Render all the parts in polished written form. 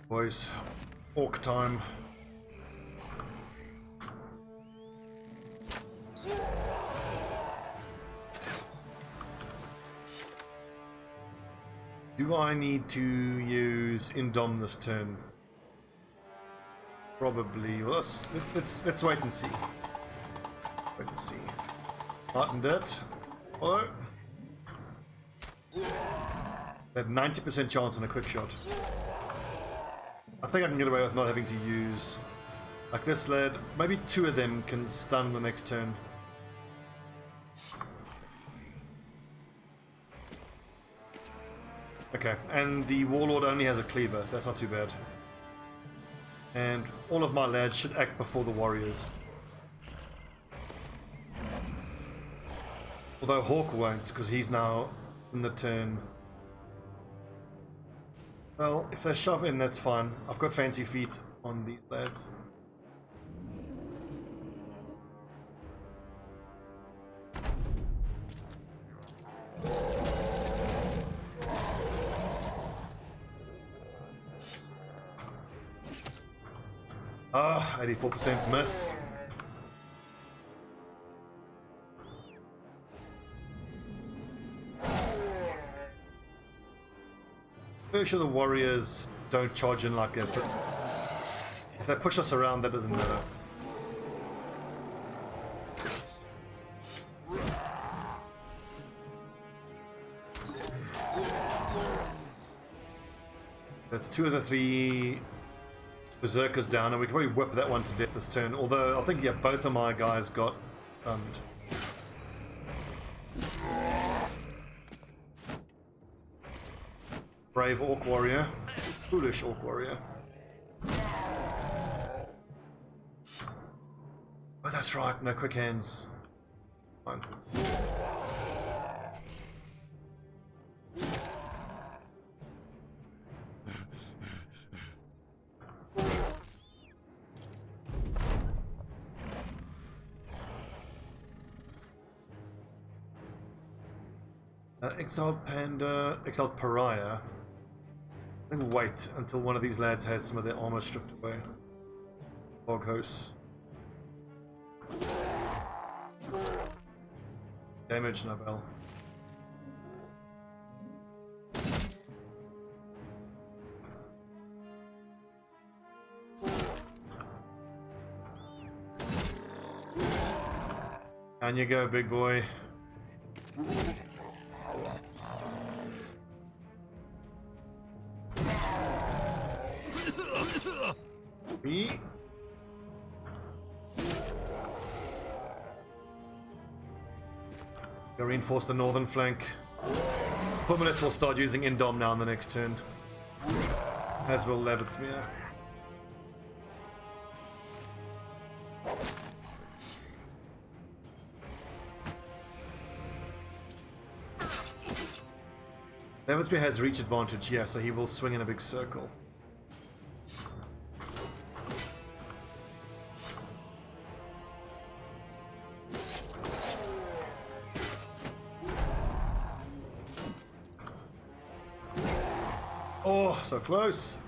Boys, orc time. Do I need to use Indom this turn? Probably. Well, let's wait and see. Wait and see. Heartened it. Follow. They have 90% chance on a quick shot. I think I can get away with not having to use like this lad. Maybe two of them can stun the next turn. Okay, and the warlord only has a cleaver, so that's not too bad. And all of my lads should act before the warriors. Although Hawk won't, because he's now in the turn. Well, if they shove in, that's fine. I've got fancy feet on these lads. Ah, 84% miss. Pretty sure the warriors don't charge in like that, but if they push us around, that doesn't matter. That's two of the three berserkers down, and we can probably whip that one to death this turn. Although I think, yeah, both of my guys got brave orc warrior, foolish orc warrior. Oh, that's right, no quick hands. Fine. Exiled Panda, Exiled Pariah. I think we'll wait until one of these lads has some of their armor stripped away. Bog hosts. Damage, Nobel. On you go, big boy. Me. Go reinforce the northern flank. Pulmonist will start using Indom now in the next turn. As will Levitsmere. Levitsmere has reach advantage, yeah, so he will swing in a big circle. Oh, so close.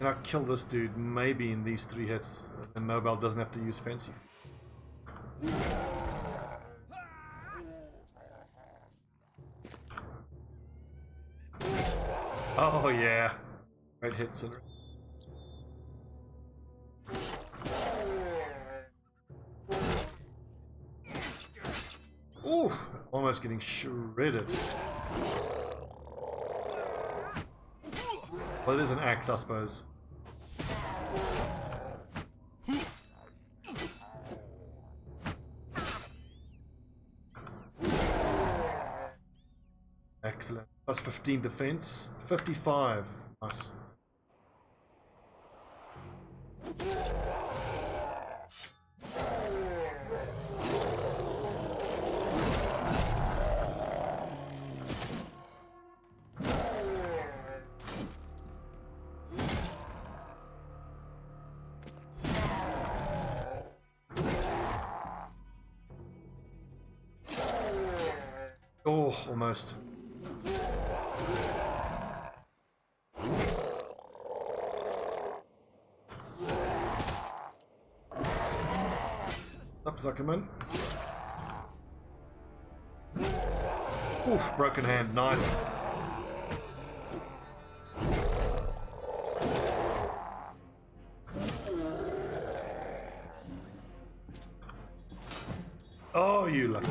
Can I kill this dude? Maybe in these 3 hits. And Nobel doesn't have to use fancy. Oh yeah. Great hits. Oof, almost getting shredded. Well, it is an axe, I suppose. Excellent. Plus 15 defense. 55. Nice. Oh, almost. Up, Zuckerman. Oof, broken hand, nice. Oh, you lucky.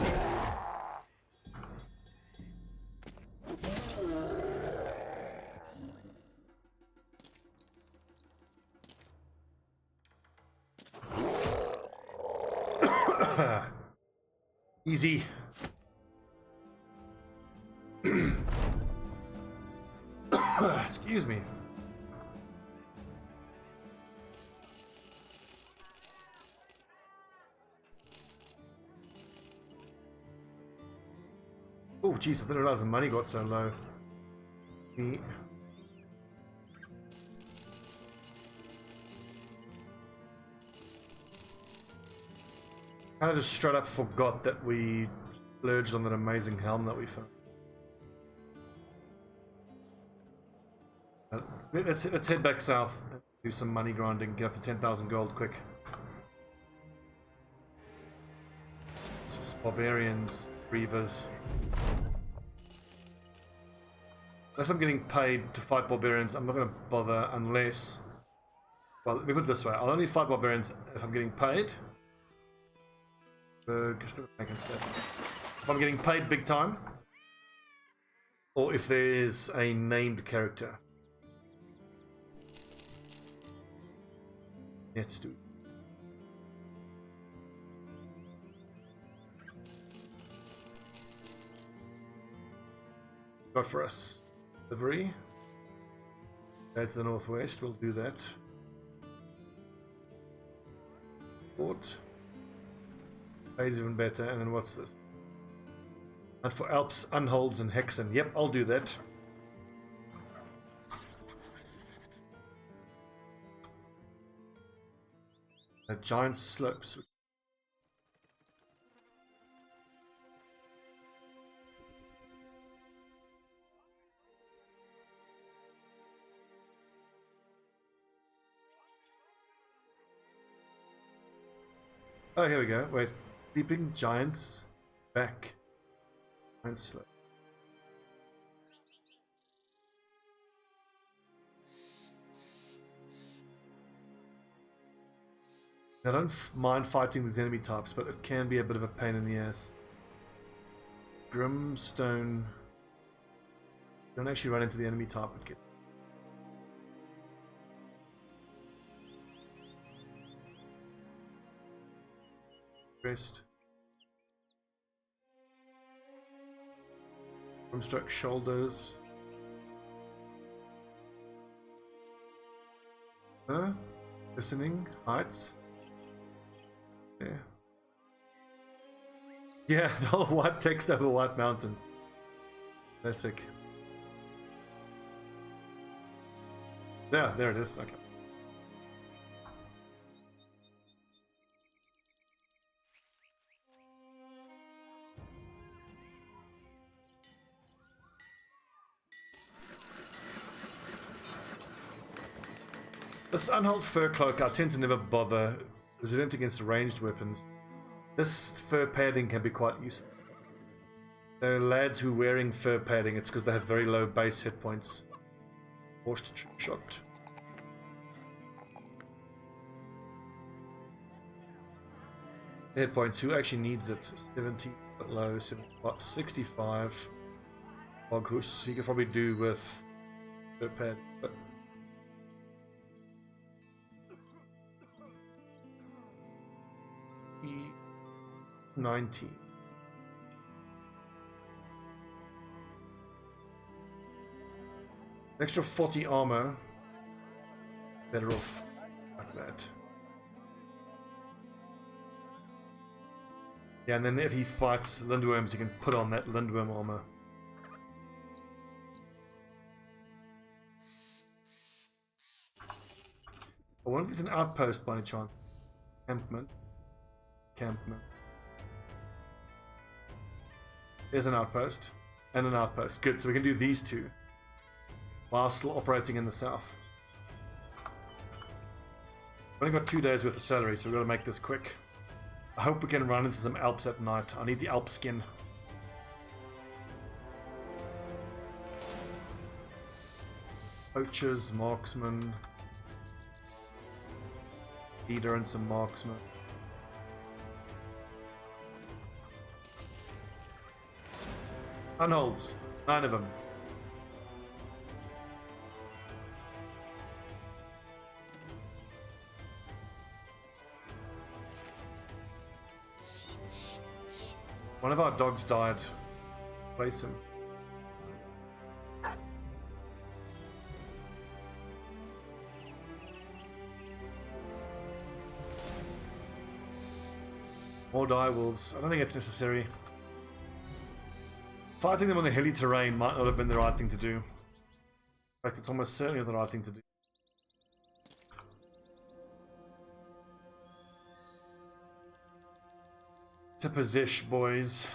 Easy. Excuse me. Oh, jeez, I didn't realize the money got so low. The... I just straight up forgot that we splurged on that amazing helm that we found. Let's head back south and do some money grinding, get up to 10,000 gold quick. Just barbarians, reavers. Unless I'm getting paid to fight barbarians, I'm not going to bother unless... Well, let me put it this way, I'll only fight barbarians if I'm getting paid. If I'm getting paid big time, or if there's a named character. Let's do it. Go for us. Delivery. Head to the northwest, we'll do that. Port. Pays even better, and then what's this? And for Alps, Unholds, and Hexen. Yep, I'll do that. Giant slopes. Oh, here we go. Wait. Sleeping giants back. Giant slope. I don't mind fighting these enemy types, but it can be a bit of a pain in the ass. Grimstone. Don't actually run into the enemy type. But get rest. Grimstruck shoulders. Listening heights. Yeah. Yeah, the whole white text over white mountains. Classic. Yeah, there it is. Okay. This unhulled fur cloak, I tend to never bother. Resilient against ranged weapons. This fur padding can be quite useful. The lads who are wearing fur padding, it's because they have very low base hit points. Forced shot. Hit points, who actually needs it? 70 low, 65. Boghoos, you could probably do with fur pad, but 90. Extra 40 armor. Better off like that. Yeah, and then if he fights Lindworms, he can put on that Lindworm armor. I wonder if there's an outpost by any chance. Campment. There's an outpost. And an outpost. Good, so we can do these two while still operating in the south. We've only got 2 days worth of salary, so we've got to make this quick. I hope we can run into some Alps at night. I need the Alp skin. Poachers, marksmen, leader and some marksmen. Unholds, 9 of them. One of our dogs died. Place him. More dire wolves. I don't think it's necessary. Fighting them on the hilly terrain might not have been the right thing to do. In fact, it's almost certainly the right thing to do. To position, boys.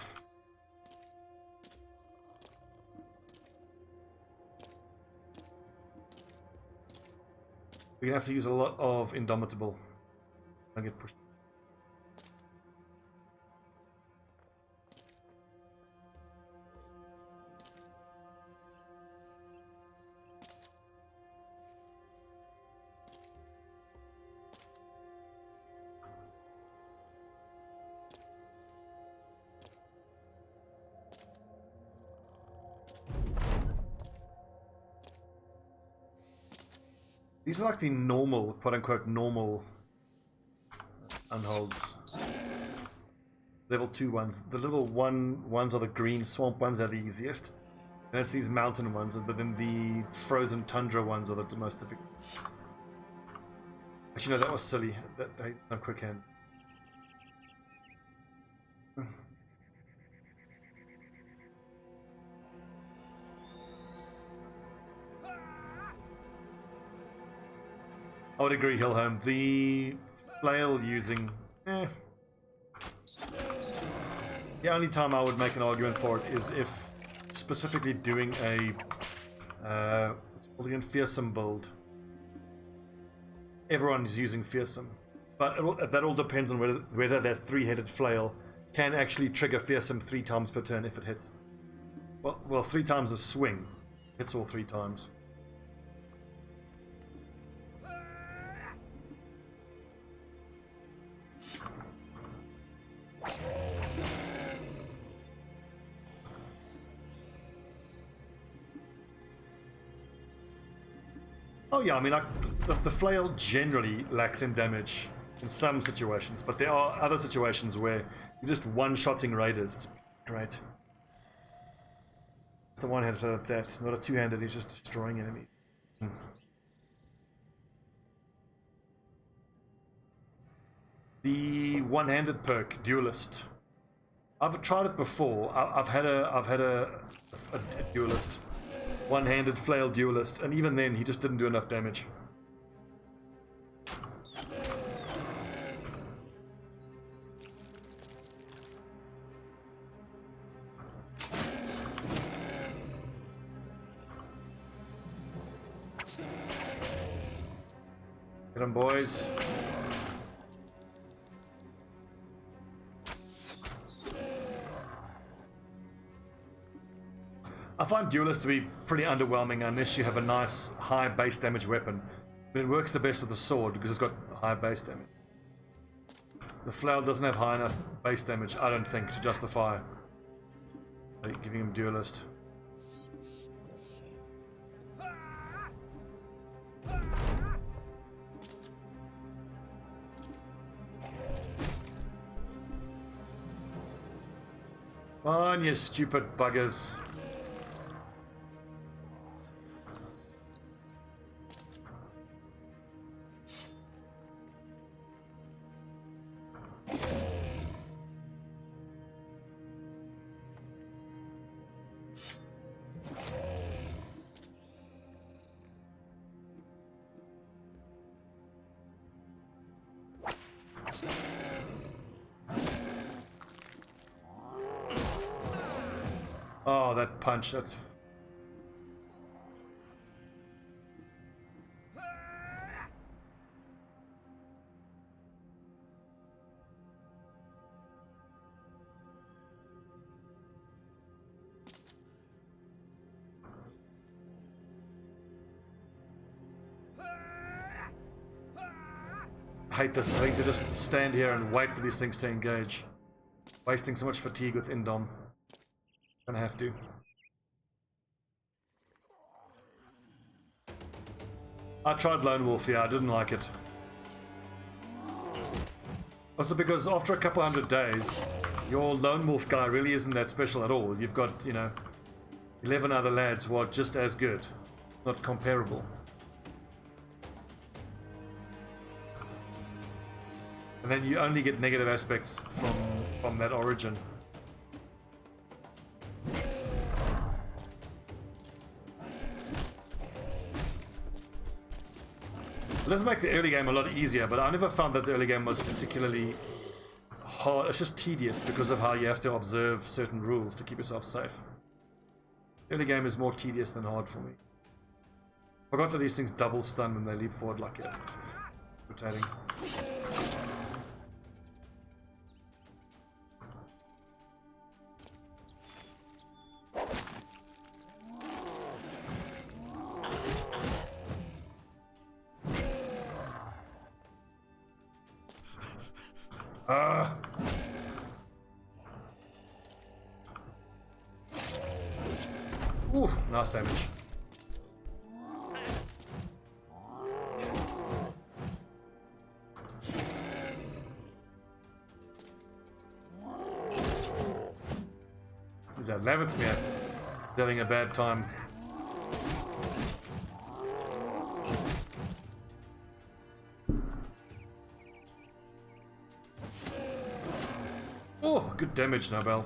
We're gonna have to use a lot of Indomitable. I'll get pushed. These are like the normal, quote-unquote, normal unholds. Level 2 ones. The level 1 ones are the green swamp ones are the easiest. And it's these mountain ones, but then the frozen tundra ones are the most difficult. Actually, no, that was silly. No quick hands. I would agree, Hillholm. The flail using... The only time I would make an argument for it is if specifically doing a... what's it called again? Fearsome build. Everyone is using Fearsome. But that all depends on whether that 3-headed flail can actually trigger Fearsome 3 times per turn if it hits. Well, 3 times a swing. Hits all 3 times. Oh yeah, I mean, like, the flail generally lacks in damage in some situations, but there are other situations where you're just one-shotting raiders. It's great. It's the one-handed like that, not a two-handed, he's just destroying enemies. The one-handed perk, Duelist. I've tried it before. I've had a Duelist. One-handed flail duelist, and even then he just didn't do enough damage. Get him, boys. I find Duelist to be pretty underwhelming unless you have a nice high base damage weapon. But it works the best with the sword because it's got high base damage. The flail doesn't have high enough base damage, I don't think, to justify giving him Duelist. Come on, you stupid buggers. Oh, that punch, that's... I hate this, having to just stand here and wait for these things to engage. Wasting so much fatigue with Indom. Gonna have to. I tried Lone Wolf, yeah, I didn't like it. Also because after a couple hundred days, your Lone Wolf guy really isn't that special at all. You've got, you know, 11 other lads who are just as good. Not comparable. And then you only get negative aspects from that origin. It does make the early game a lot easier, but I never found that the early game was particularly hard. It's just tedious because of how you have to observe certain rules to keep yourself safe. The early game is more tedious than hard for me. Forgot that these things double stun when they leap forward like it. Rotating. Ooh, nice damage. Is that Levitsmere having a bad time? Oh, good damage, Nobel.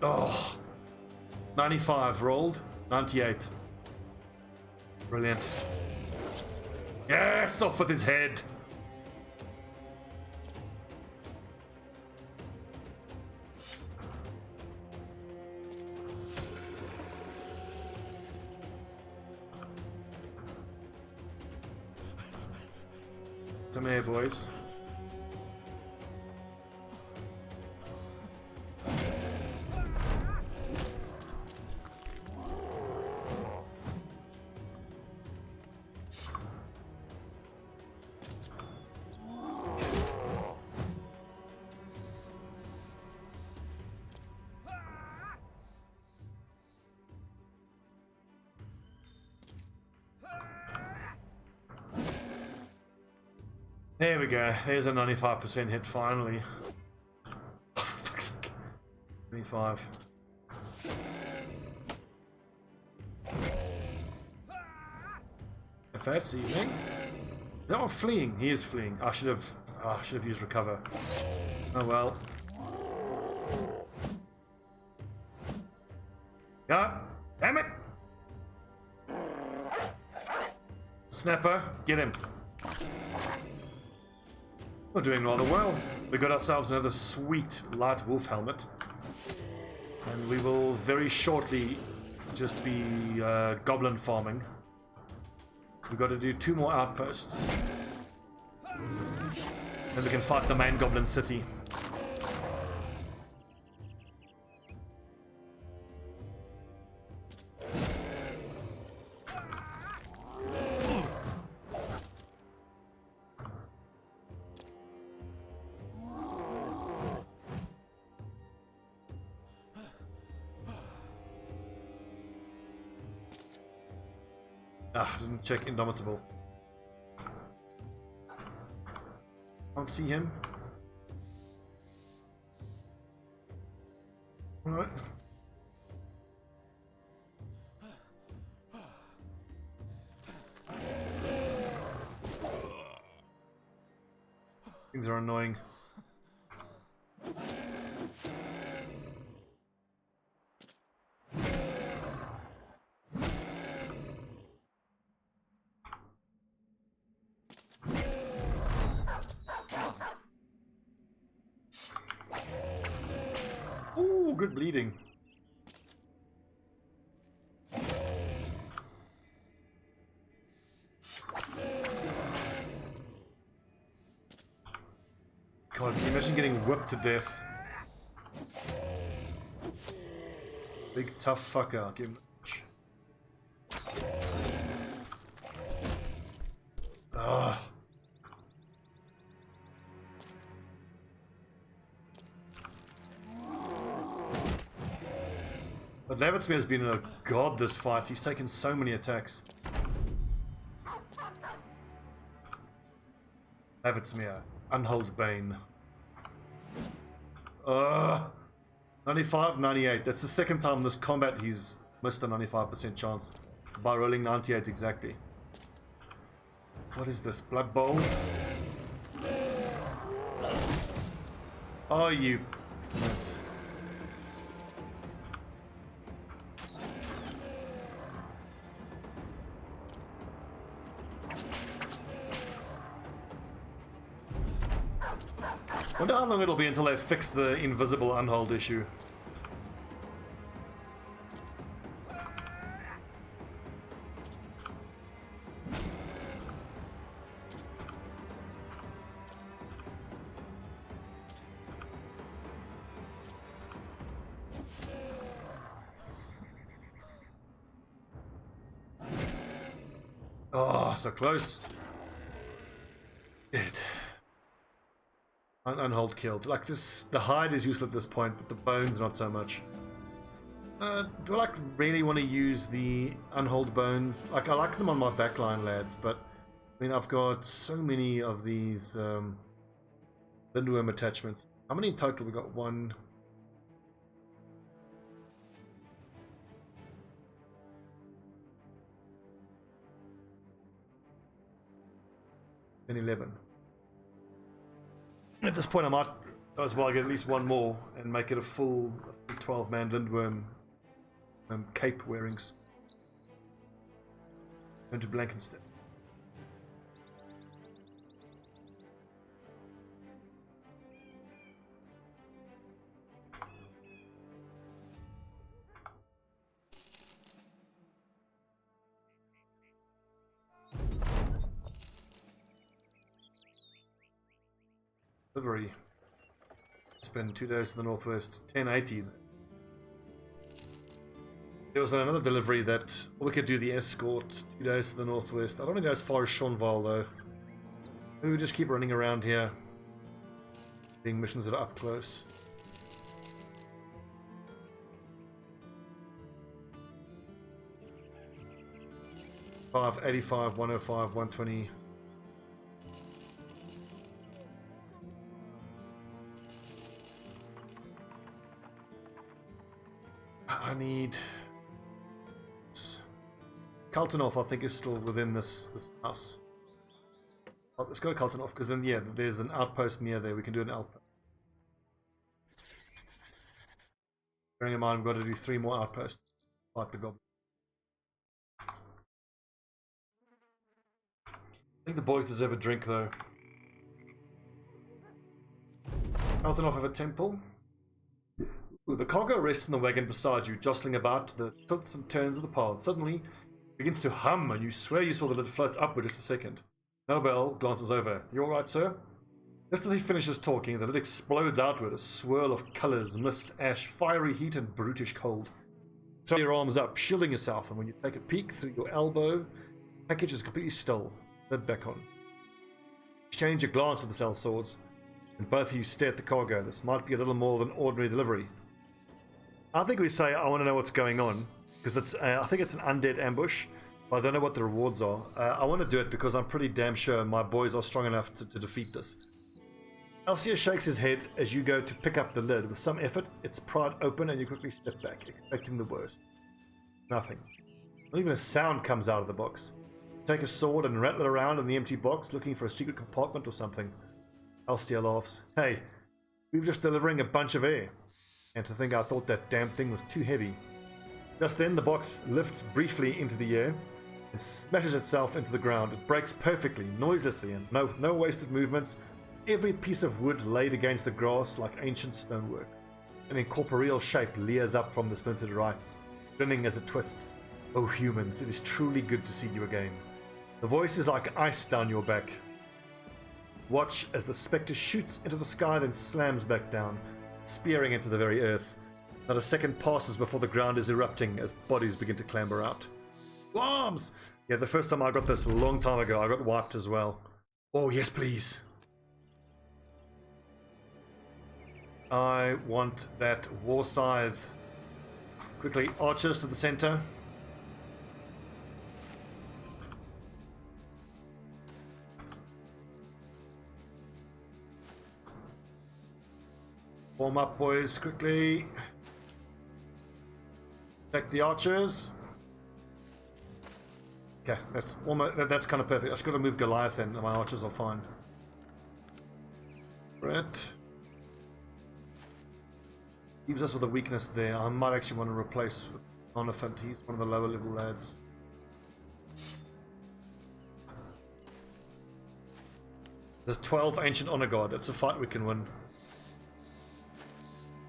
Oh, 95 rolled, 98. Brilliant. Yes, off with his head. Some air, boys. There we go. There's a 95% hit finally. Oh, for fuck's sake. 25. FS, evening. Is that one fleeing? He is fleeing. I should have used recover. Oh well. God damn it! Snapper, get him. We're doing rather well. We got ourselves another sweet light wolf helmet. And we will very shortly just be goblin farming. We've got to do 2 more outposts. Then we can fight the main goblin city. Ah, didn't check Indomitable. Can't see him. Alright. Things are annoying. Ooh, good bleeding. God, can you imagine getting whipped to death? Big tough fucker, I'll give him a Ugh. But Levitsmere has been a god this fight. He's taken so many attacks. Levitsmere, Unhold Bane. 95, 98. That's the second time in this combat he's missed a 95% chance by rolling 98 exactly. What is this? Blood Bowl? Oh, you... Yes. Wonder how long it'll be until they fix the invisible unhold issue. Oh, so close. Dead. Unhold killed. Like this, the hide is useful at this point, but the bones not so much. Do I like really want to use the unhold bones? Like I like them on my backline, lads, but I mean I've got so many of these Lindworm attachments. How many in total? We got 1. And 11. At this point I might as well get at least one more and make it a full 12-man Lindworm cape wearings. Going to Blankenstead. Delivery. Spend 2 days to the northwest. 1080. There was another delivery that we could do the escort. 2 days to the northwest. I don't want to go as far as Seanval though. Maybe we just keep running around here, doing missions that are up close. Five, 85, 105, 120. I need Kaltenhoff. I think is still within this house. Oh, let's go to Kaltenhoff because then yeah, there's an outpost near there. We can do an outpost. Bearing in mind we've got to do 3 more outposts. Fight the goblin. I think the boys deserve a drink though. Kaltenhoff have a temple. Ooh, the cargo rests in the wagon beside you, jostling about to the tilts and turns of the path. Suddenly, it begins to hum, and you swear you saw the lid float upward just a second. Nobel glances over. You all right, sir? Just as he finishes talking, the lid explodes outward, a swirl of colours, mist, ash, fiery heat, and brutish cold. Throw your arms up, shielding yourself, and when you take a peek through your elbow, the package is completely still. Lid back on. Exchange a glance at the cell swords, and both of you stare at the cargo. This might be a little more than ordinary delivery. I think we say, I want to know what's going on, because it's. I think it's an undead ambush, but I don't know what the rewards are. I want to do it because I'm pretty damn sure my boys are strong enough to defeat this. Alcea shakes his head as you go to pick up the lid. With some effort, it's pried open and you quickly step back, expecting the worst. Nothing. Not even a sound comes out of the box. You take a sword and rattle it around in the empty box, looking for a secret compartment or something. Alcea laughs. Hey, we were just delivering a bunch of air. And to think I thought that damn thing was too heavy. Just then the box lifts briefly into the air and smashes itself into the ground. It breaks perfectly, noiselessly, and no wasted movements. Every piece of wood laid against the grass like ancient stonework. an incorporeal shape leers up from the splintered rights, grinning as it twists. Oh humans, it is truly good to see you again. The voice is like ice down your back. Watch as the spectre shoots into the sky, then slams back down, spearing into the very earth. Not a second passes before the ground is erupting as bodies begin to clamber out. Worms! Yeah, the first time I got this a long time ago, I got wiped as well. Oh, yes, please. I want that war scythe. Quickly, archers to the center. Warm up, boys, quickly. Take the archers. Okay, that's kind of perfect. I just got to move Goliath in, and my archers are fine. Right. Leaves us with a weakness there. I might actually want to replace with Onifant. He's one of the lower level lads. There's 12 Ancient Honor Guard. It's a fight we can win.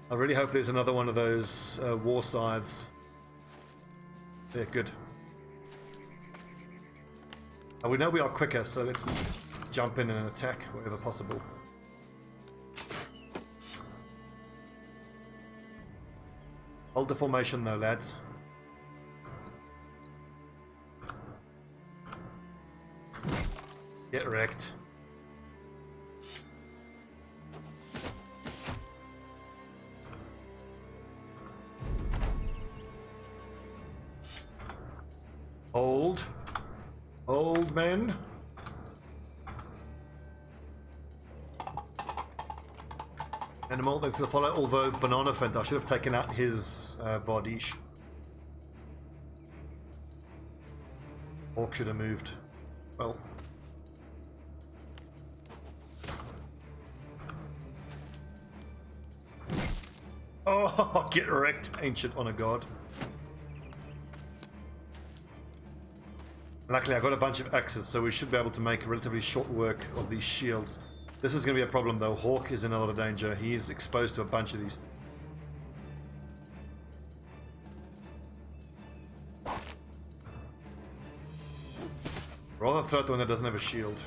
I really hope there's another one of those war scythes. Yeah, good. And we know we are quicker, so let's jump in and attack wherever possible. Hold the formation though, lads. Get wrecked. Hold. Hold, men. Animal, thanks for the follow. Although Banana Fent, I should have taken out his body. Orc should have moved. Well. Oh, get wrecked, Ancient Honor God. Luckily, I got a bunch of axes, so we should be able to make relatively short work of these shields. This is going to be a problem, though. Hawk is in a lot of danger. He's exposed to a bunch of these. Rather throw out the one that doesn't have a shield.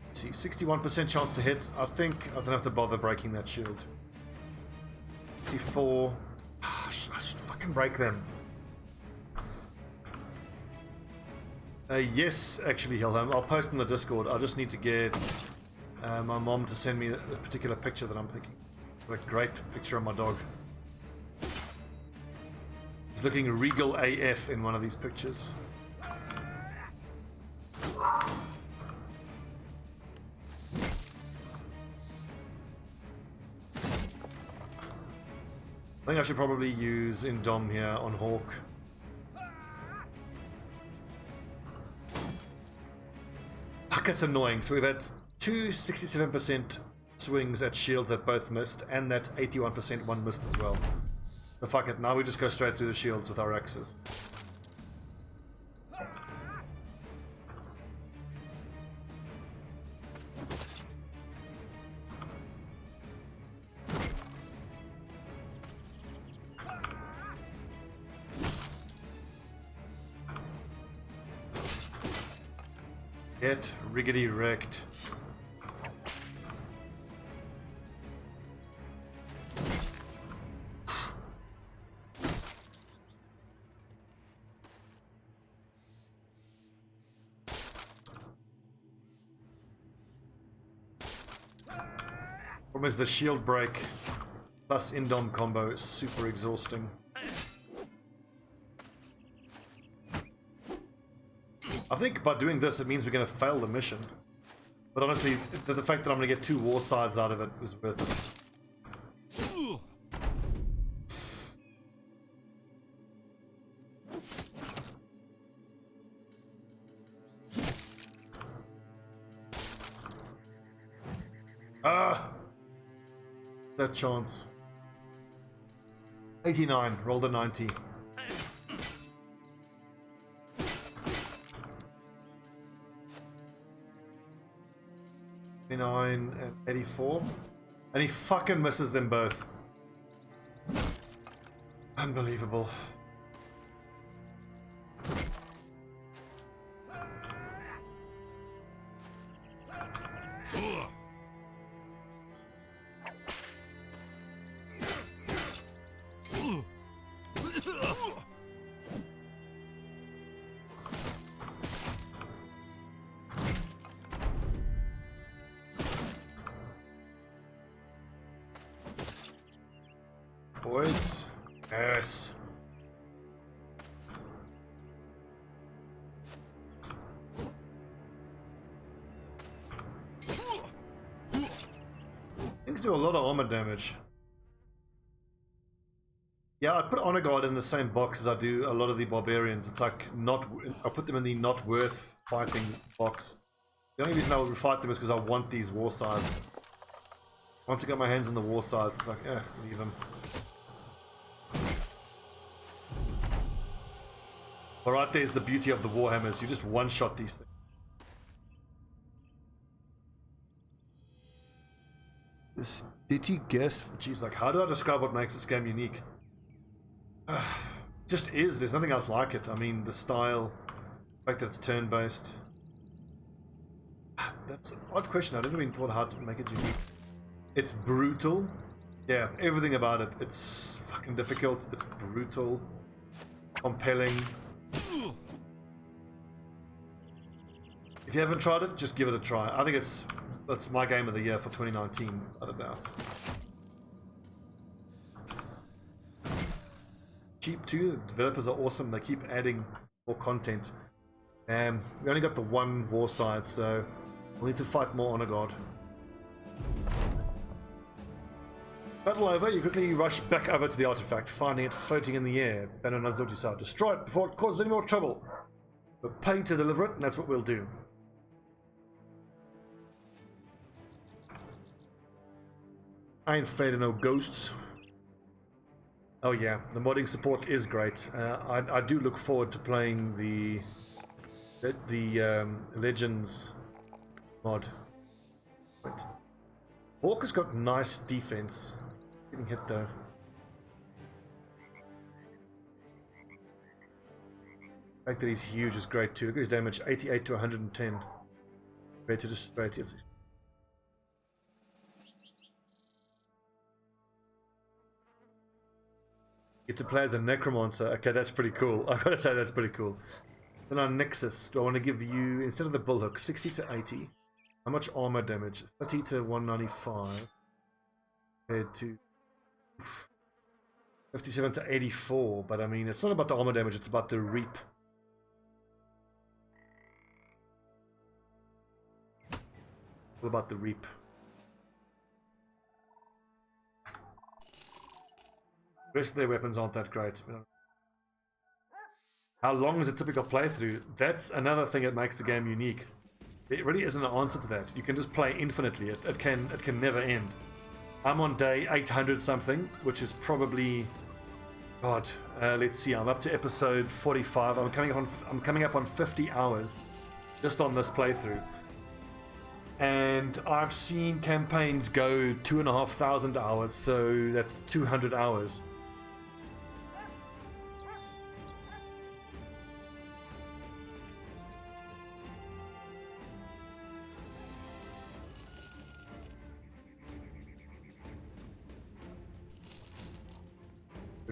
Let's see, 61% chance to hit. I think I don't have to bother breaking that shield. 64. I should fucking break them. Yes, actually, Hillham. I'll post in the Discord. I just need to get my mom to send me a particular picture that I'm thinking. What a great picture of my dog. He's looking regal AF in one of these pictures. I think I should probably use Indom here on Hawk. Fuck, that's annoying. So we've had two 67% swings at shields that both missed, and that 81% one missed as well. So fuck it, now we just go straight through the shields with our axes. Get riggedy wrecked. Problem is the shield break plus Indom combo is super exhausting. I think by doing this, it means we're going to fail the mission. But honestly, the fact that I'm going to get two war sides out of it is worth it. Ah! That chance. 89, rolled a 90. 89 and 84. And he fucking misses them both. Unbelievable. Boys, yes. Things do a lot of armor damage. Yeah, I put Honor Guard in the same box as I do a lot of the barbarians. It's like not. I put them in the not worth fighting box. The only reason I would fight them is because I want these war scythes. Once I get my hands on the war scythes, it's like, leave them. But right there's the beauty of the warhammers. You just one-shot these things. This ditty guess. Geez, like, how do I describe what makes this game unique? Just is. There's nothing else like it. I mean, the style, the fact that it's turn-based. That's an odd question. I never even thought how to make it unique. It's brutal. Yeah, everything about it. It's fucking difficult. It's brutal. Compelling. If you haven't tried it, just give it a try. I think that's my game of the year for 2019, without a doubt. Cheap too. The developers are awesome. They keep adding more content. We only got the one war scythe, so we'll need to fight more Honor Guard. Battle over, you quickly rush back over to the artifact, finding it floating in the air. Banner nods out to destroy it before it causes any more trouble. We're paid to deliver it, and that's what we'll do. I ain't afraid of no ghosts. Oh yeah, the modding support is great. I do look forward to playing the Legends mod. Wait. Hawk has got nice defense. Getting hit though. The fact that he's huge is great too. Look at his damage, 88 to 110. Great to just straight. Yes. Get to play as a necromancer. Okay, that's pretty cool. I've got to say that's pretty cool. Then our Nexus, do I want to give you, instead of the bullhook, 60 to 80. How much armor damage? 30 to 195. Compared to 57 to 84. But I mean, it's not about the armor damage, it's about the reap. What about the reap? The rest of their weapons aren't that great. How long is a typical playthrough? That's another thing that makes the game unique. It really isn't an answer to that. You can just play infinitely. It can never end. I'm on day 800 something, which is probably, God, let's see. I'm up to episode 45. I'm coming up on 50 hours just on this playthrough. And I've seen campaigns go 2,500 hours, so that's 200 hours.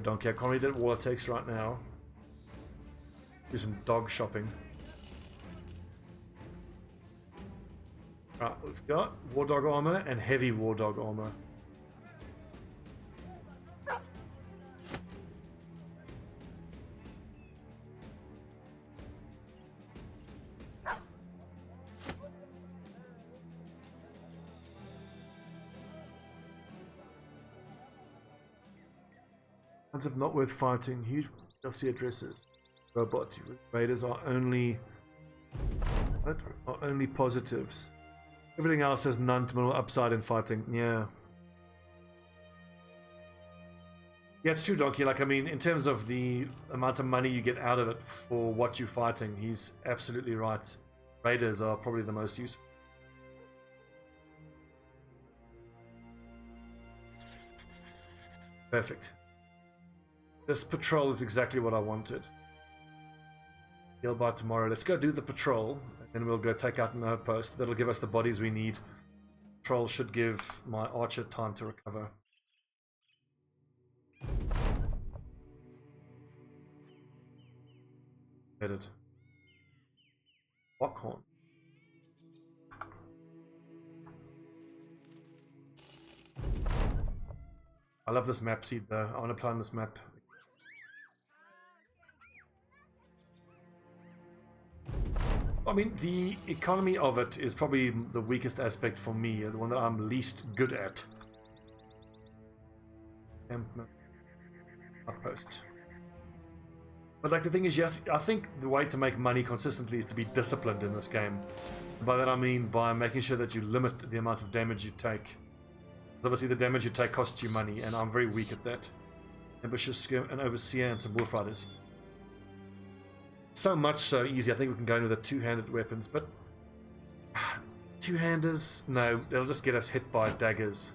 Donkey, I can't read that wall it takes right now. Do some dog shopping. Right, we've got war dog armor and heavy war dog armor. Of not worth fighting, huge DLC addresses. Robot raiders are only positives. Everything else has none to minimal upside in fighting. Yeah, it's true, Donkey. Like, I mean, in terms of the amount of money you get out of it for what you're fighting, he's absolutely right. Raiders are probably the most useful. Perfect. This patrol is exactly what I wanted. Heal by tomorrow. Let's go do the patrol, and then we'll go take out an outpost. That'll give us the bodies we need. Patrol should give my archer time to recover. Headed. Lockhorn. I love this map seed though. I want to play on this map. I mean, the economy of it is probably the weakest aspect for me, the one that I'm least good at. Outpost. But like the thing is, I think the way to make money consistently is to be disciplined in this game. By that I mean by making sure that you limit the amount of damage you take. Because obviously the damage you take costs you money, and I'm very weak at that. Ambitious, an overseer, and some wolf riders. So much so easy. I think we can go in with the two-handed weapons, but two-handers, no, they'll just get us hit by daggers.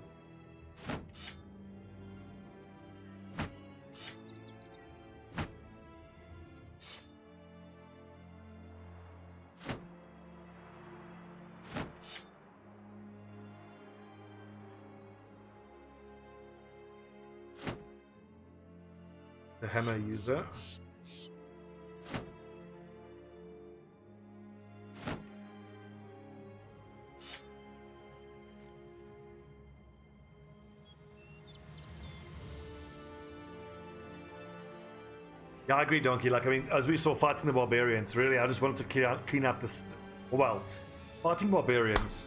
The hammer user. Yeah, I agree, Donkey. Like, I mean, as we saw fighting the barbarians, really, I just wanted to clean out this. Well, fighting barbarians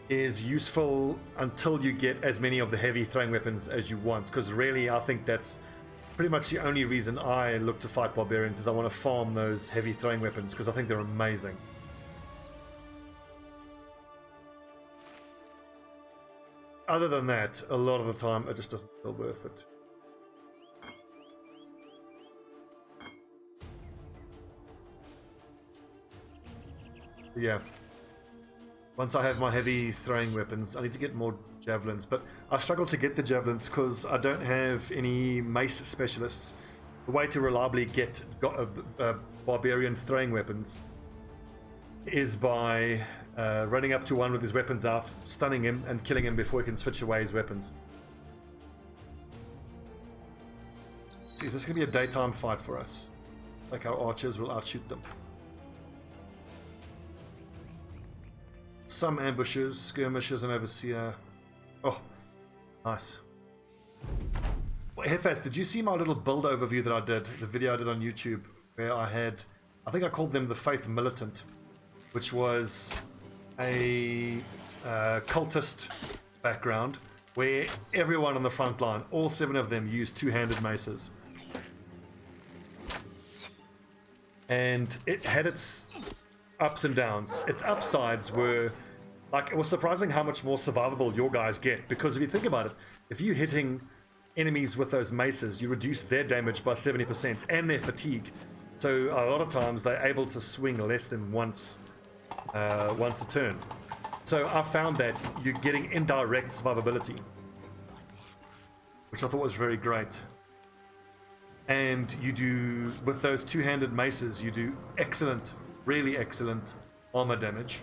is useful until you get as many of the heavy throwing weapons as you want, because really, I think that's pretty much the only reason I look to fight barbarians, is I want to farm those heavy throwing weapons, because I think they're amazing. Other than that, a lot of the time, it just doesn't feel worth it. Yeah. Once I have my heavy throwing weapons, I need to get more javelins, but I struggle to get the javelins because I don't have any mace specialists. The way to reliably get barbarian throwing weapons is by running up to one with his weapons out, stunning him, and killing him before he can switch away his weapons. So is this going to be a daytime fight for us? Like our archers will outshoot them. Some ambushes, skirmishers, and overseer. Oh, nice. Well, Hefaz, did you see my little build overview that I did? The video I did on YouTube, where I think I called them the Faith Militant, which was a cultist background where everyone on the front line, all 7 of them, used two-handed maces. And it had its ups and downs. Its upsides were, like, it was surprising how much more survivable your guys get, because if you think about it, if you're hitting enemies with those maces, you reduce their damage by 70% and their fatigue. So a lot of times they're able to swing less than once a turn. So I found that you're getting indirect survivability, which I thought was very great. And you do, with those two-handed maces, you do excellent, really excellent armor damage.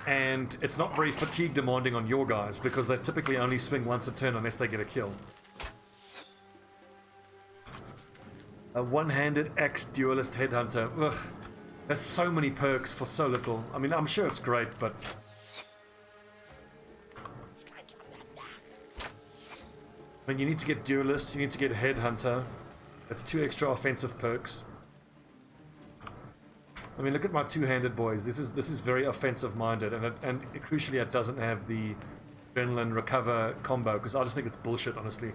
And it's not very fatigue demanding on your guys, because they typically only swing once a turn unless they get a kill. A one-handed axe duelist headhunter. Ugh. There's so many perks for so little. I mean, I'm sure it's great, but I mean, you need to get duelist, you need to get headhunter. That's 2 extra offensive perks. I mean, look at my two-handed boys. This is very offensive-minded, and crucially, it doesn't have the adrenaline recover combo, because I just think it's bullshit, honestly.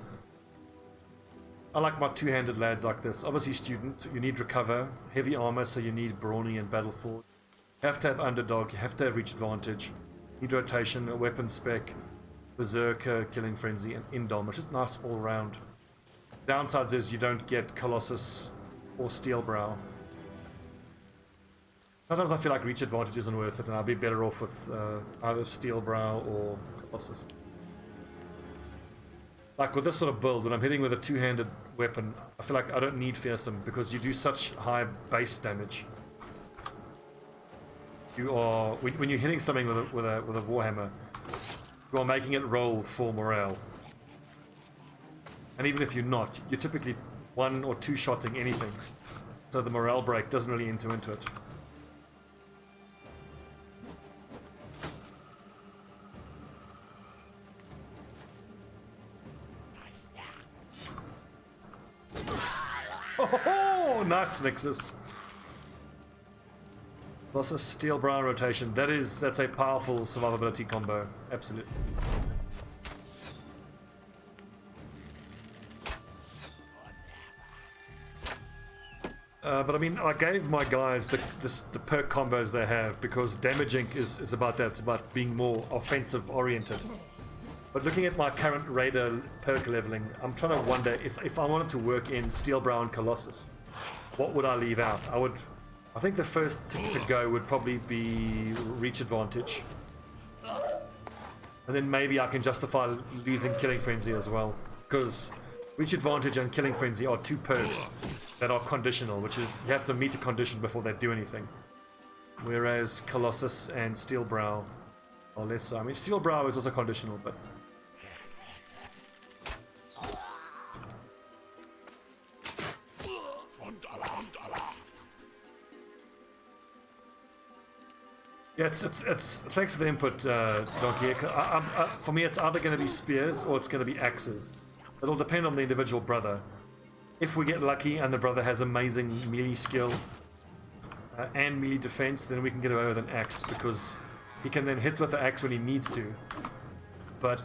I like my two-handed lads like this. Obviously, student, you need recover, heavy armor, so you need brawny and battle forward. You have to have underdog, you have to have reach advantage, you need rotation, a weapon spec, berserker, killing frenzy, and indom, which is nice all around. Downsides is you don't get colossus or steelbrow. Sometimes I feel like reach advantage isn't worth it, and I'll be better off with either steelbrow or colossus. like with this sort of build, when I'm hitting with a two-handed weapon, I feel like I don't need fearsome because you do such high base damage. You are when you're hitting something with a warhammer, you are making it roll for morale. And even if you're not, you're typically one or two shotting anything, so the morale break doesn't really enter into it. Oh, nice Nexus. Plus a steel brown rotation. That's a powerful survivability combo. Absolutely. But I mean, I gave my guys the perk combos they have because damage inc is about that. It's about being more offensive oriented. But looking at my current Raider perk leveling, I'm trying to wonder if I wanted to work in Steel Brown Colossus, what would I leave out? I think the first to go would probably be Reach Advantage. And then maybe I can justify losing Killing Frenzy as well. Because Reach Advantage and Killing Frenzy are two perks that are conditional, which is you have to meet a condition before they do anything. Whereas Colossus and Steel Brow are less so. I mean, Steel Brow is also conditional, but... Yeah, it's thanks to the input, Donkey. For me, it's either going to be spears or it's going to be axes. It'll depend on the individual brother. If we get lucky and the brother has amazing melee skill and melee defense, then we can get away with an axe because he can then hit with the axe when he needs to. But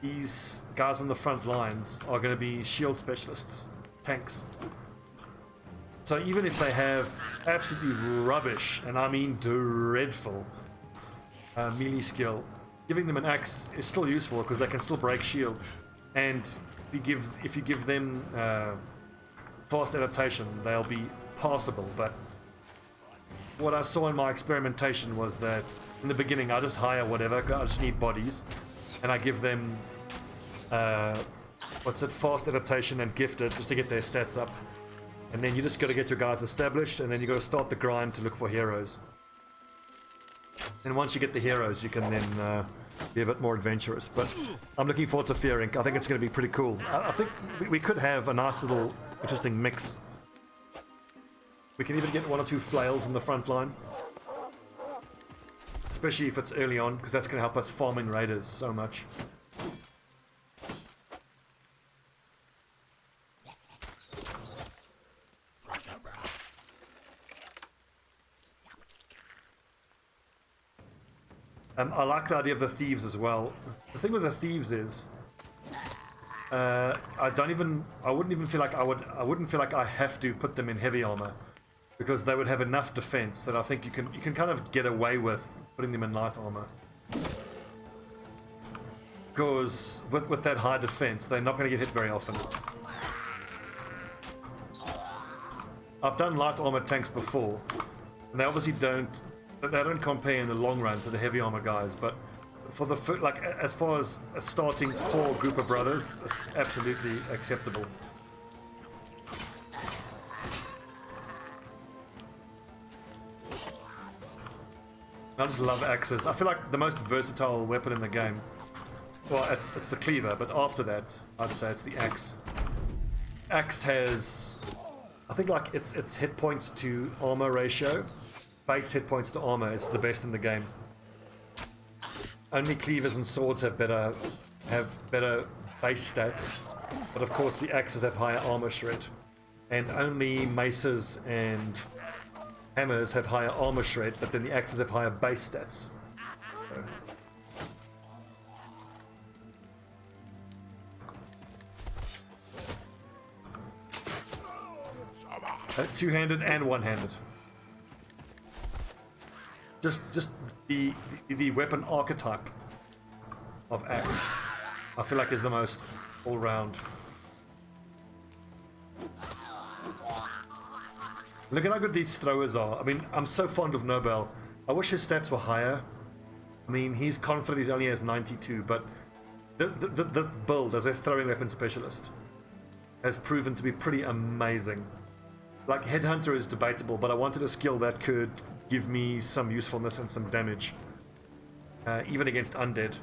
these guys on the front lines are going to be shield specialists, tanks. So even if they have absolutely rubbish, and I mean dreadful, melee skill, giving them an axe is still useful because they can still break shields. And if you give them fast adaptation, they'll be passable. But what I saw in my experimentation was that in the beginning I just hire whatever, I just need bodies, and I give them fast adaptation and gifted just to get their stats up. And then you just got to get your guys established, and then you got to start the grind to look for heroes. And once you get the heroes, you can then be a bit more adventurous. But I'm looking forward to Fear Inc. I think it's going to be pretty cool. I think we could have a nice little interesting mix. We can even get one or two flails in the front line, especially if it's early on, because that's going to help us farming raiders so much. I like the idea of the thieves as well. The thing with the thieves is, I wouldn't even feel like I wouldn't feel like I have to put them in heavy armor, because they would have enough defense that I think you can kind of get away with putting them in light armor. Because with that high defense, they're not going to get hit very often. I've done light armor tanks before, and they obviously don't compare in the long run to the heavy armor guys, but for the as far as a starting core group of brothers, it's absolutely acceptable. I just love axes. I feel like the most versatile weapon in the game. Well, it's the cleaver, but after that, I'd say it's the axe. Axe has, I think, like its hit points to armor ratio. Base hit points to armor is the best in the game. Only cleavers and swords have better base stats, but of course the axes have higher armor shred, and only maces and hammers have higher armor shred, but then the axes have higher base stats. Two-handed and one-handed. Just the weapon archetype of axe, I feel like, is the most all-round. Look at how good these throwers are. I mean, I'm so fond of Nobel. I wish his stats were higher. I mean, he's confident he only has 92, but This build as a throwing weapon specialist has proven to be pretty amazing. Like, Headhunter is debatable, but I wanted a skill that could give me some usefulness and some damage, even against undead.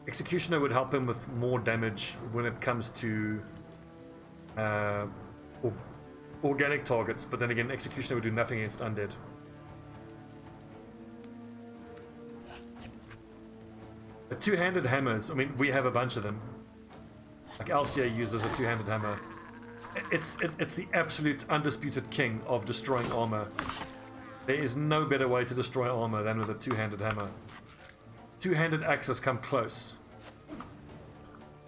Executioner would help him with more damage when it comes to organic targets, but then again, Executioner would do nothing against undead. The two-handed hammers, I mean, we have a bunch of them. Like, LCA uses a two-handed hammer. It's the absolute undisputed king of destroying armor. There is no better way to destroy armor than with a two-handed hammer. Two-handed axes come close.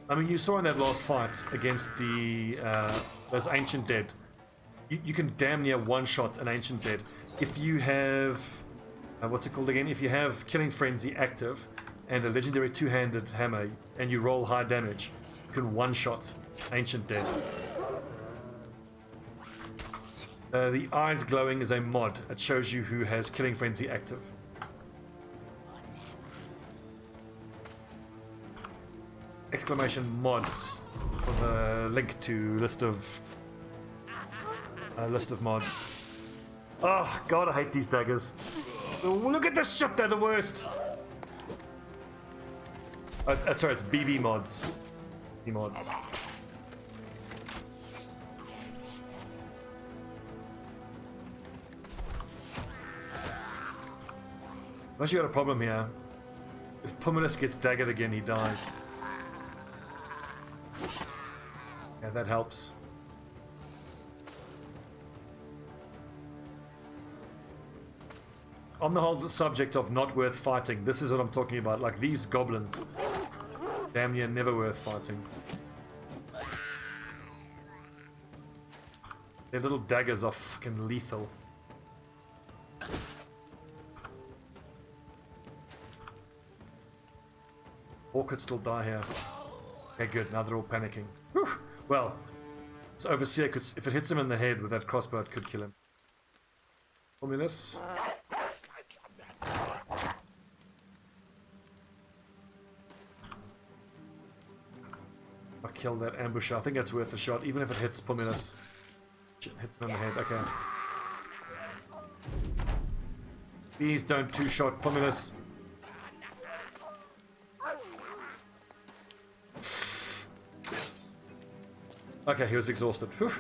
I mean, you saw in that last fight against the those Ancient Dead. You can damn near one-shot an Ancient Dead. If you have... what's it called again? If you have Killing Frenzy active and a legendary two-handed hammer and you roll high damage, you can one-shot Ancient Dead. The eyes glowing is a mod. It shows you who has Killing Frenzy active. Exclamation mods for the link to list of mods. Oh god, I hate these daggers. Oh, look at this shit, they're the worst. Sorry, it's BB mods. BB mods. I've actually got a problem here. If Puminus gets daggered again, he dies. Yeah, that helps. On the whole subject of not worth fighting, this is what I'm talking about. Like, these goblins, damn near never worth fighting. Their little daggers are fucking lethal. Or could still die here. Okay, good. Now they're all panicking. Whew. Well, this Overseer could, if it hits him in the head with that crossbow, it could kill him. Formulus. I killed that ambusher. I think that's worth a shot, even if it hits Pomulus. Hits him in the head. Okay. Please don't two-shot Pomulus. Okay, he was exhausted. Whew.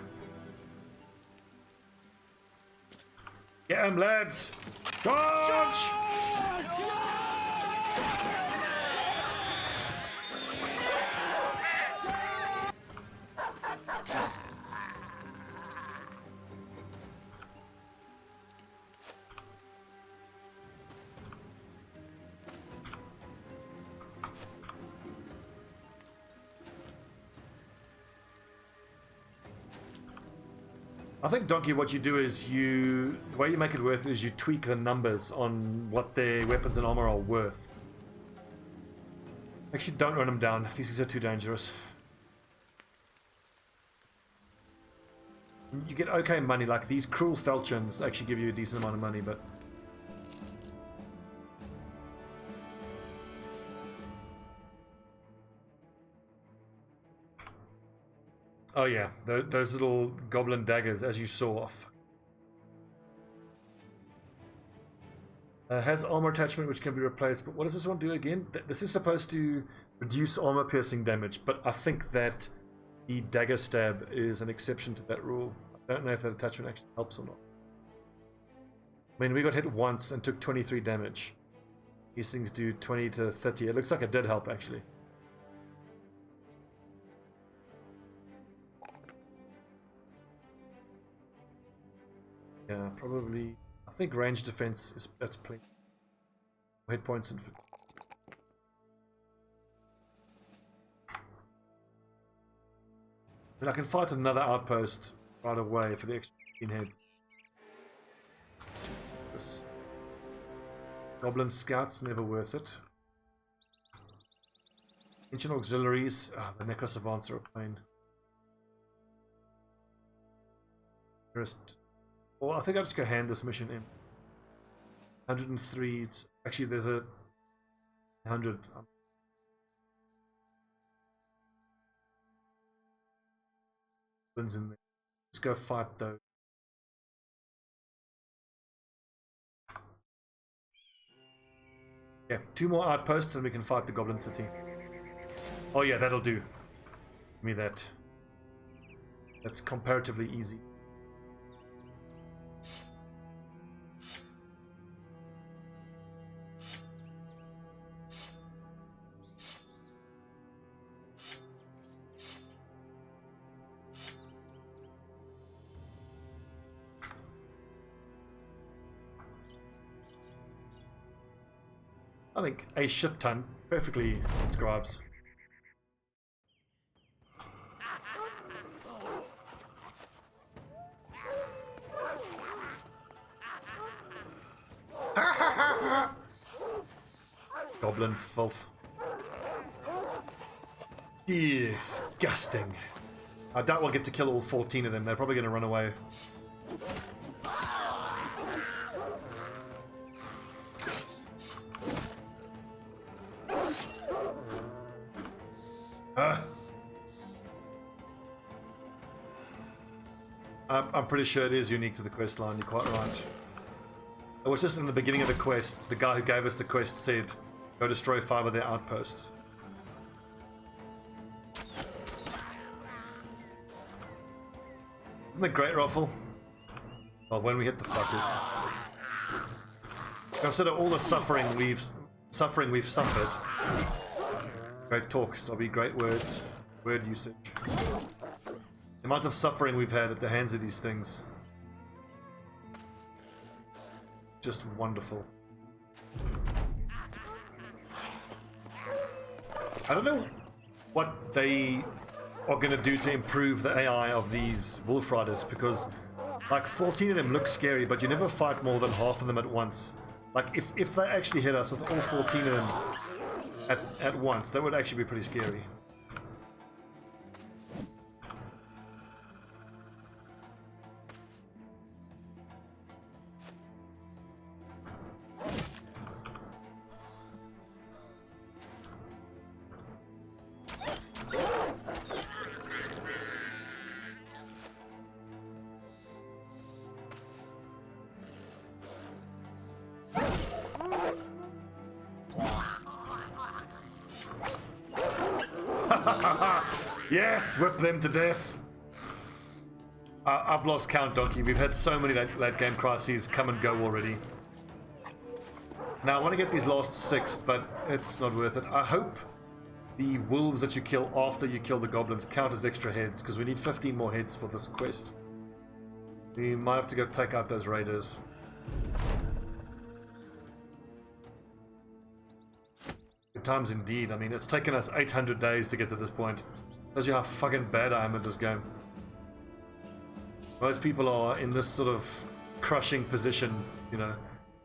Get him, lads! Charge! I think, Donkey, what you do is the way you make it worth is you tweak the numbers on what their weapons and armor are worth. Actually, don't run them down. These things are too dangerous. You get okay money, like these cruel falchions actually give you a decent amount of money, but... Oh yeah, those little goblin daggers, as you saw. Has armor attachment which can be replaced, but what does this one do again? This is supposed to reduce armor piercing damage, but I think that the dagger stab is an exception to that rule. I don't know if that attachment actually helps or not. I mean, we got hit once and took 23 damage. These things do 20 to 30. It looks like it did help, actually. Yeah, probably. I think range defense is that's plenty. Hit points and. And I can fight another outpost right away for the extra 15 heads. This Goblin scouts, never worth it. Ancient auxiliaries, the necrosavants are a pain. First. Well, I think I'll just go hand this mission in. 103. Actually, there's a 100. goblins in there. Let's go fight those. Yeah, 2 more outposts and we can fight the goblin city. Oh yeah, that'll do. Give me that. That's comparatively easy. I think a shit ton perfectly describes. Goblin filth. Disgusting. I doubt we'll get to kill all 14 of them. They're probably going to run away. I'm pretty sure it is unique to the quest line, you're quite right. It was just in the beginning of the quest, the guy who gave us the quest said, go destroy 5 of their outposts. Isn't that great, Ruffle? Well, when we hit the fuckers. Consider all the suffering we've suffered. Great talk, Stobbie, great words. Word usage. The amount of suffering we've had at the hands of these things. Just wonderful. I don't know what they are going to do to improve the AI of these Wolf Riders, because like 14 of them look scary, but you never fight more than half of them at once. Like if they actually hit us with all 14 of them at once, that would actually be pretty scary. Yes, whip them to death. I've lost count, Donkey. We've had so many late game crises come and go already. Now I want to get these last 6, but it's not worth it. I hope the wolves that you kill after you kill the goblins count as extra heads, because we need 15 more heads for this quest. We might have to go take out those raiders. Good times indeed. I mean, it's taken us 800 days to get to this point. Tells you how fucking bad I am at this game. Most people are in this sort of crushing position, you know.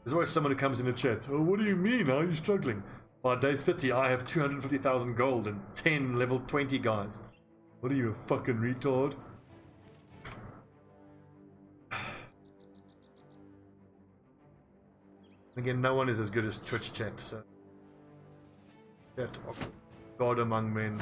There's always someone who comes in the chat. Oh, what do you mean? How are you struggling? By day 30, I have 250,000 gold and 10 level 20 guys. What are you, a fucking retard? Again, no one is as good as Twitch chat, so... Chat of God among men.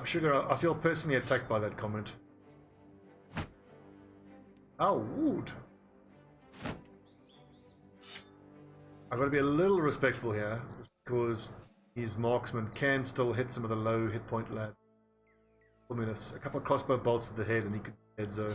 Sugar, I feel personally attacked by that comment. Oh, wood. I've got to be a little respectful here, because these marksmen can still hit some of the low hit point lads. I mean, a couple of crossbow bolts to the head and he could head so.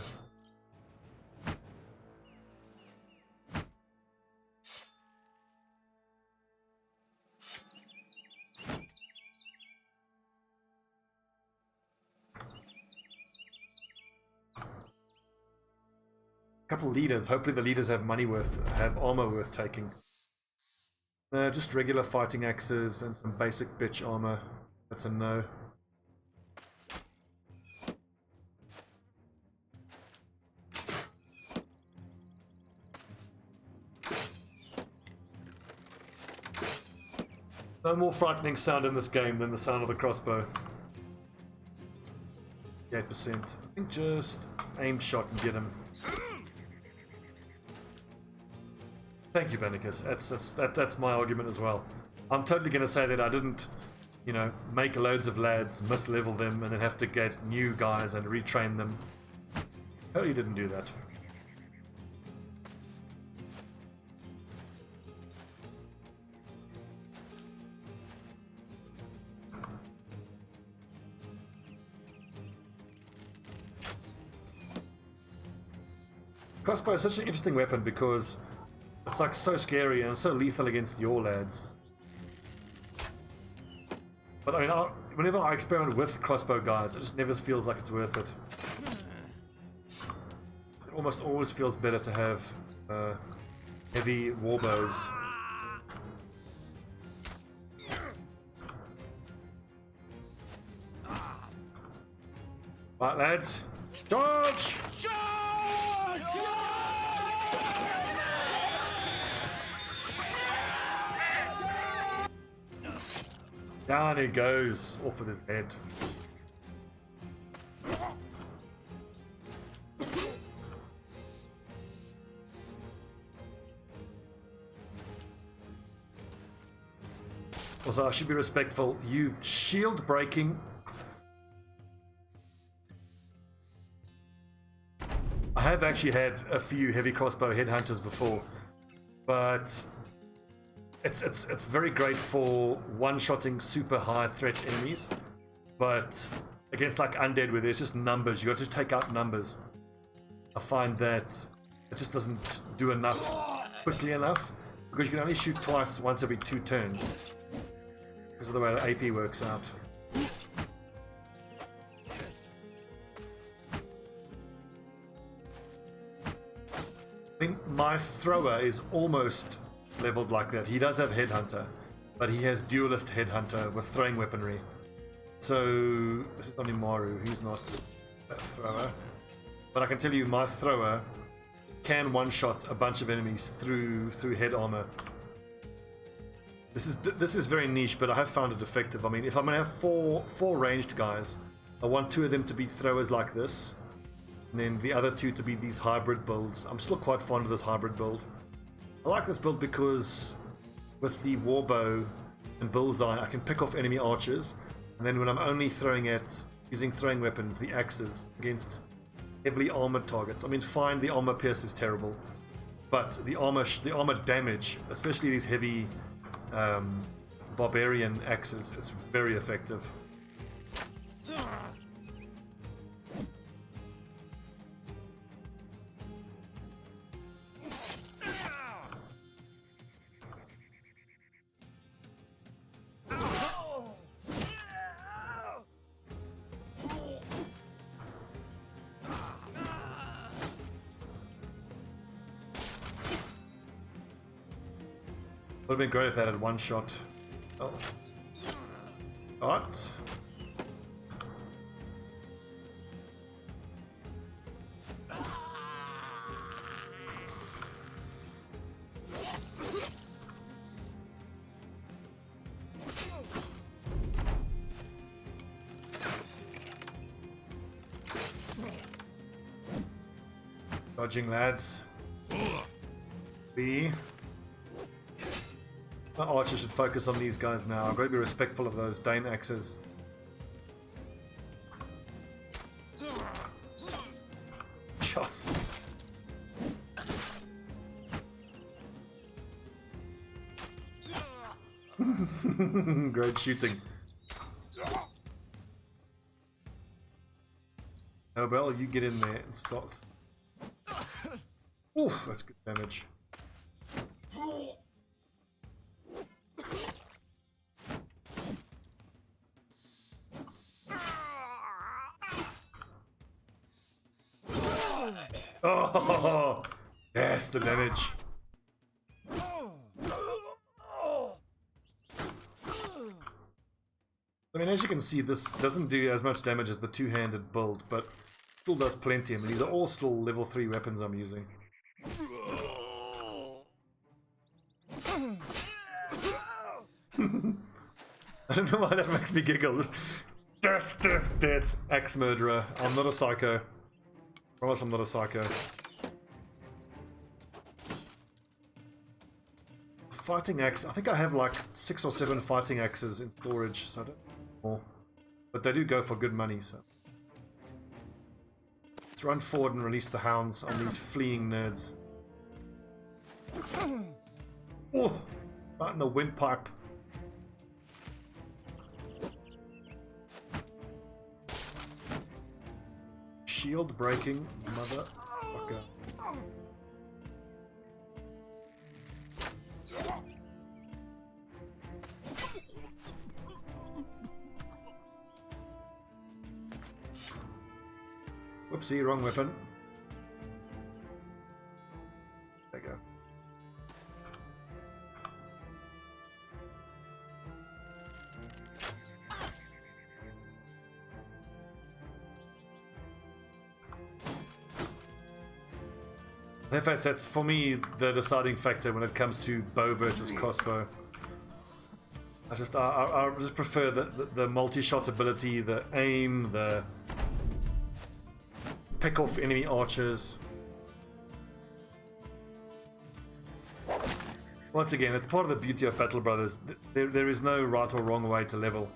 Couple leaders. Hopefully the leaders have armor worth taking. Just regular fighting axes and some basic bitch armor. That's a no. No more frightening sound in this game than the sound of the crossbow. 8%. I think just aim shot and get him. Thank you, Benicus. That's my argument as well. I'm totally going to say that I didn't, you know, make loads of lads, mislevel them, and then have to get new guys and retrain them. Oh, you didn't do that. Crossbow is such an interesting weapon because it's like so scary and so lethal against your lads. But I mean, whenever I experiment with crossbow guys, it just never feels like it's worth it. It almost always feels better to have heavy warbows. Right, lads, charge! Down he goes, off with his head. Also, I should be respectful. You shield breaking. I have actually had a few heavy crossbow headhunters before, but it's very great for one-shotting super high threat enemies, but against like undead where there's just numbers, you got to take out numbers. I find that it just doesn't do enough quickly enough because you can only shoot twice once every 2 turns because of the way the AP works out. I think my thrower is almost leveled like that. He does have Headhunter, but he has Duelist Headhunter with throwing weaponry. So this is only Maru, he's not a thrower. But I can tell you my thrower can one-shot a bunch of enemies through head armor. This is very niche, but I have found it effective. I mean, if I'm gonna have four ranged guys, I want 2 of them to be throwers like this, and then the other 2 to be these hybrid builds. I'm still quite fond of this hybrid build. I like this build because with the warbow and bullseye, I can pick off enemy archers, and then when I'm only throwing at using throwing weapons, the axes against heavily armored targets. I mean, fine, the armor pierce is terrible, but the armor damage, especially these heavy barbarian axes, it's very effective. Would have been great if that had one shot. Oh. What? Dodging, lads. B. My archer should focus on these guys now. I've got to be respectful of those Dane axes. Shots. Great shooting. Nobel, you get in there and stop. Oof, that's good damage. Oh, yes, the damage. I mean, as you can see, this doesn't do as much damage as the two-handed build, but still does plenty. I mean, these are all still level 3 weapons I'm using. I don't know why that makes me giggle. Just death, death, death. Axe murderer. I'm not a psycho. Promise I'm not a psycho. fighting axe. I think I have like 6 or 7 fighting axes in storage, so I don't know more. But they do go for good money, so. Let's run forward and release the hounds on these fleeing nerds. Oh! Right in the windpipe. Shield breaking, motherfucker. Whoopsie, wrong weapon. There you go. In fact, that's for me the deciding factor when it comes to bow versus crossbow. I just prefer the multi-shot ability, the aim, the pick off enemy archers. Once again, it's part of the beauty of Battle Brothers. There is no right or wrong way to level.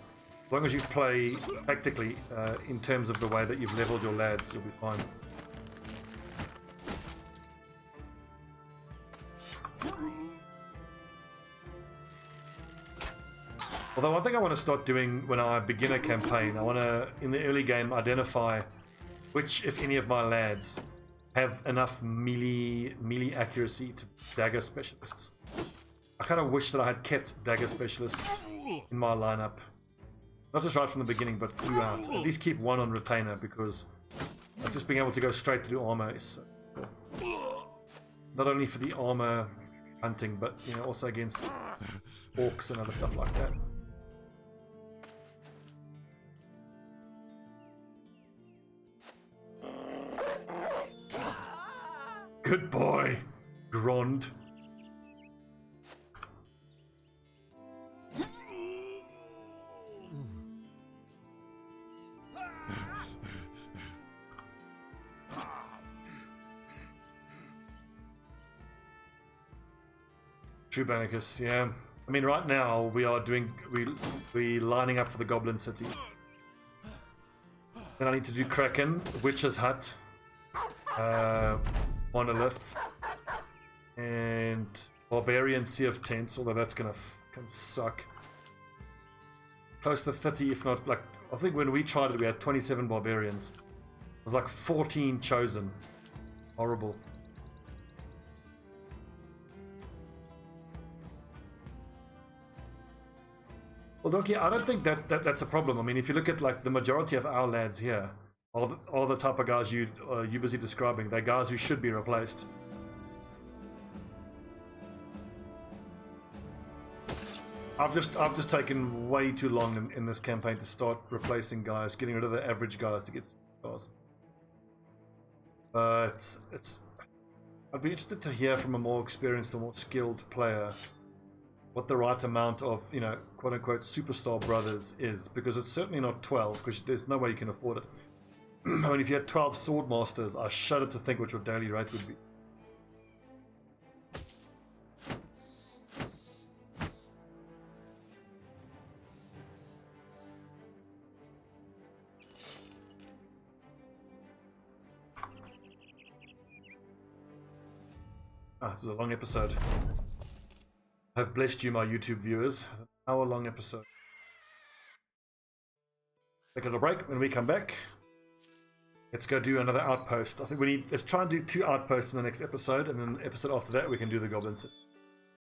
As long as you play tactically in terms of the way that you've leveled your lads, you'll be fine. Although one thing I want to start doing when I begin a campaign, I want to, in the early game, identify which, if any of my lads, have enough melee accuracy to dagger specialists. I kind of wish that I had kept dagger specialists in my lineup. Not just right from the beginning, but throughout. At least keep one on retainer, because just being able to go straight through armor is so cool. Not only for the armor hunting, but you know, also against orcs and other stuff like that. Good boy, Grond. True Bannicus, yeah. I mean, right now we lining up for the Goblin City. Then I need to do Kraken, Witch's Hut, Monolith, and Barbarian Sea of Tents, although that's gonna fucking suck. Close to 30, if not, like, I think when we tried it we had 27 Barbarians. It was like 14 chosen. Horrible. Well, Donkey, I don't think that's a problem. I mean, if you look at like the majority of our lads here, all the type of guys you busy describing, they're guys who should be replaced. I've just taken way too long in this campaign to start replacing guys, getting rid of the average guys to get guys. But I'd be interested to hear from a more experienced or more skilled player what the right amount of, you know, quote-unquote superstar brothers is, because it's certainly not 12, because there's no way you can afford it. I mean, if you had 12 sword masters, I shudder to think what your daily rate would be. This is a long episode. I've blessed you, my YouTube viewers. An hour-long episode. Take a little break. When we come back, let's go do another outpost. I think let's try and do 2 outposts in the next episode, and then the episode after that we can do the Goblin City.